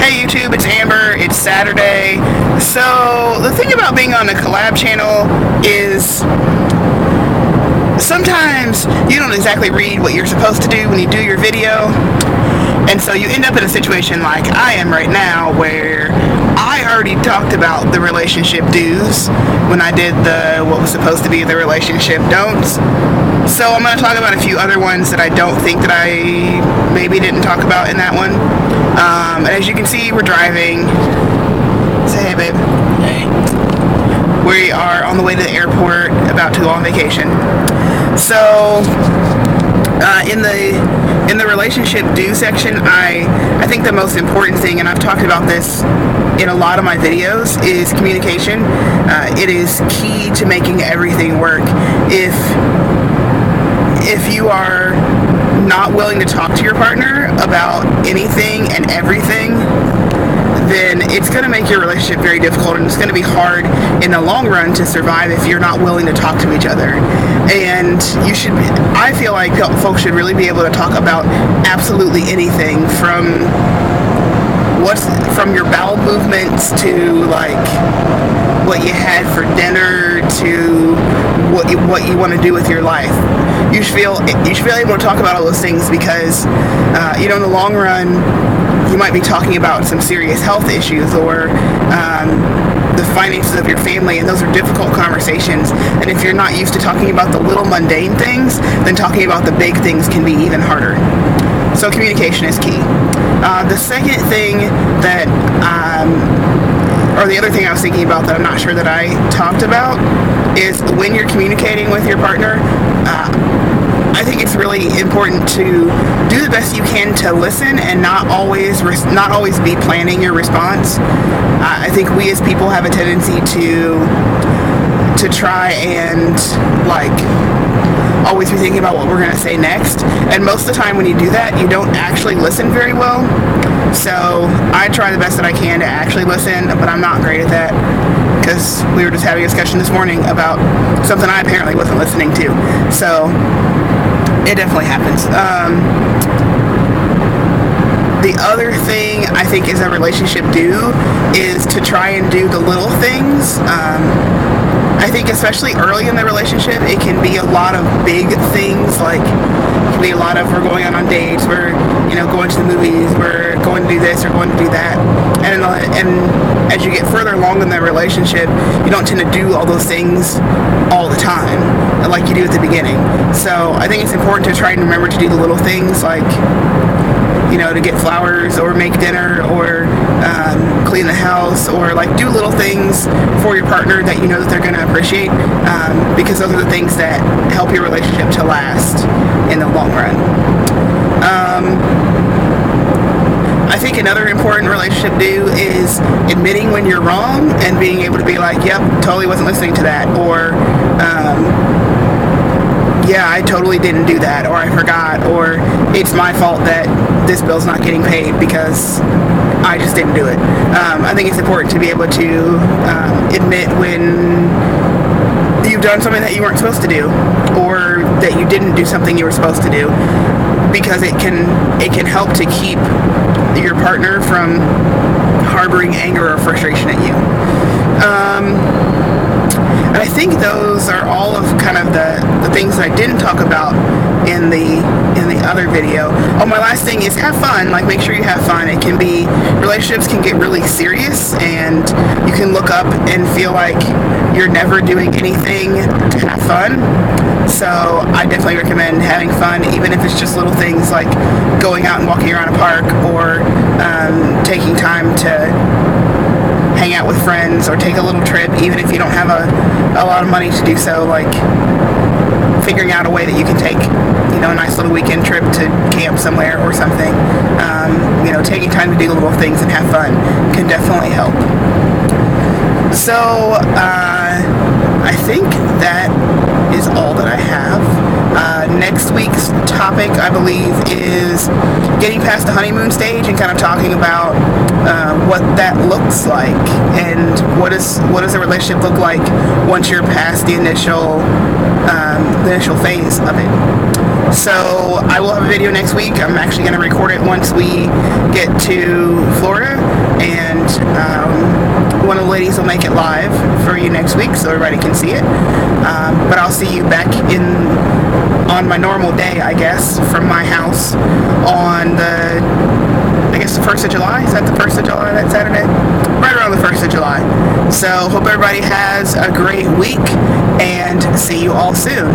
Hey YouTube, it's Amber, it's Saturday. So the thing about being on a collab channel is sometimes you don't exactly read what you're supposed to do when you do your video. And so you end up in a situation like I am right now, where I already talked about the relationship do's when I did what was supposed to be the relationship don'ts. So I'm going to talk about a few other ones that I don't think that I maybe didn't talk about in that one. And as you can see, we're driving. Say hey, babe. Hey. We are on the way to the airport, about to go on vacation. So in the relationship do section, I think the most important thing, and I've talked about this in a lot of my videos, is communication. It is key to making everything work. If you are not willing to talk to your partner about anything and everything, then it's going to make your relationship very difficult, and it's going to be hard in the long run to survive if you're not willing to talk to each other. And I feel like folks should really be able to talk about absolutely anything, from your bowel movements to like what you had for dinner to what you want to do with your life. You should feel able to talk about all those things, because in the long run you might be talking about some serious health issues, or the finances of your family, and those are difficult conversations. And if you're not used to talking about the little mundane things, then talking about the big things can be even harder. So communication is key. The second thing that, or the other thing I was thinking about that I'm not sure that I talked about, is when you're communicating with your partner, I think it's really important to do the best you can to listen and not always be planning your response. I think we as people have a tendency to try and always be thinking about what we're going to say next, and most of the time when you do that, you don't actually listen very well. So I try the best that I can to actually listen, but I'm not great at that, because we were just having a discussion this morning about something I apparently wasn't listening to. So it definitely happens. The other thing I think is a relationship do is to try and do the little things. I think especially early in the relationship, it can be a lot of big things, like it can be a lot of we're going on dates, we're going to the movies, we're going to do this or going to do that, and as you get further along in the relationship, you don't tend to do all those things all the time like you do at the beginning. So I think it's important to try and remember to do the little things, like to get flowers or make dinner or clean the house, or do little things for your partner that you know that they're going to appreciate, because those are the things that help your relationship to last in the long run. I think another important relationship do is admitting when you're wrong and being able to be like, yep, totally wasn't listening to that, or yeah, I totally didn't do that, or I forgot, or it's my fault that this bill's not getting paid because I just didn't do it. I think it's important to be able to admit when you've done something that you weren't supposed to do, or that you didn't do something you were supposed to do, because it can help to keep your partner from harboring anger or frustration at you. And I think those are all of kind of the things that I didn't talk about in the other video. Oh, my last thing is have fun. Make sure you have fun. Relationships can get really serious, and you can look up and feel like you're never doing anything to have fun. So I definitely recommend having fun, even if it's just little things like going out and walking around a park, or taking time to hang out with friends, or take a little trip, even if you don't have a lot of money to do so, figuring out a way that you can take a nice little weekend trip to camp somewhere or something. Taking time to do the little things and have fun can definitely help. So I think that is all that I have. Next week's topic, I believe, is getting past the honeymoon stage and kind of talking about what that looks like, and what does a relationship look like once you're past the initial phase of it. So I will have a video next week. I'm actually going to record it once we get to Florida. one of the ladies will make it live for you next week so everybody can see it. But I'll see you back on my normal day, I guess, from my house on the 1st of July. Is that the 1st of July, that Saturday? Right around the 1st of July. So hope everybody has a great week, and see you all soon.